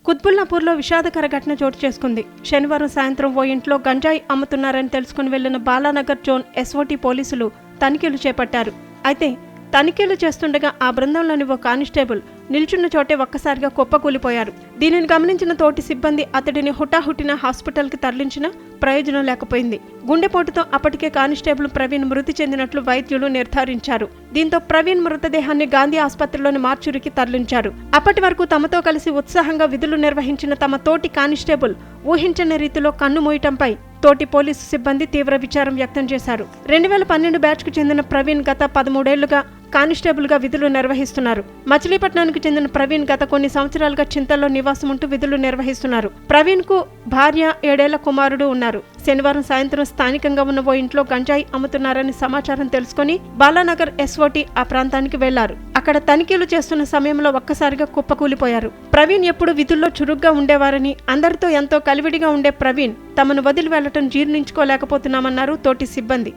కుత్బుల్లాపూర్లో విషాదకర ఘటన చోటు చేసుకుంది. శనివారం సాయంత్రం ఓ ఇంట్లో గంజాయి అమ్ముతున్నారని తెలుసుకుని వెళ్లిన బాలానగర్ జోన్ ఎస్ఓటీ పోలీసులు తనిఖీలు చేపట్టారు. అయితే తనిఖీలు చేస్తుండగా ఆ బృందంలోని ఓ కానిస్టేబుల్ నిల్చున్న చోటే ఒక్కసారిగా కుప్పకూలిపోయారు. దీనిని గమనించిన తోటి సిబ్బంది అతడిని హుటాహుటిన హాస్పిటల్కి తరలించినా ప్రయోజనం లేకపోయింది. గుండెపోటుతో అప్పటికే కానిస్టేబుల్ ప్రవీణ్ మృతి చెందినట్లు వైద్యులు నిర్ధారించారు. దీంతో ప్రవీణ్ మృతదేహాన్ని గాంధీ ఆసుపత్రిలోని మార్చురికి తరలించారు. అప్పటి వరకు తమతో కలిసి ఉత్సాహంగా విధులు నిర్వహించిన తమ తోటి కానిస్టేబుల్ ఊహించని రీతిలో కన్ను మూయటంపై తోటి పోలీసు సిబ్బంది తీవ్ర విచారం వ్యక్తం చేశారు. 2012 బ్యాచ్కు చెందిన ప్రవీణ్ గత 13 ఏళ్లుగా కానిస్టేబుల్ గా విధులు నిర్వహిస్తున్నారు. మచిలీపట్నానికి చెందిన ప్రవీణ్ గత కొన్ని సంవత్సరాలుగా చింతల్లో నివాసం ఉంటూ విధులు నిర్వహిస్తున్నారు. ప్రవీణ్ కు భార్య 7 ఏళ్ల కుమారుడు ఉన్నారు. శనివారం సాయంత్రం స్థానికంగా ఉన్న ఓ ఇంట్లో గంజాయి అమ్ముతున్నారని సమాచారం తెలుసుకుని బాలానగర్ ఎస్ఓటీ ఆ ప్రాంతానికి వెళ్లారు. అక్కడ తనిఖీలు చేస్తున్న సమయంలో ఒక్కసారిగా కుప్పకూలిపోయారు. ప్రవీణ్ ఎప్పుడు విధుల్లో చురుగ్గా ఉండేవారని, అందరితో ఎంతో కలివిడిగా ఉండే ప్రవీణ్ తమను వదిలి వెళ్లటం జీర్ణించుకోలేకపోతున్నామన్నారు తోటి సిబ్బంది.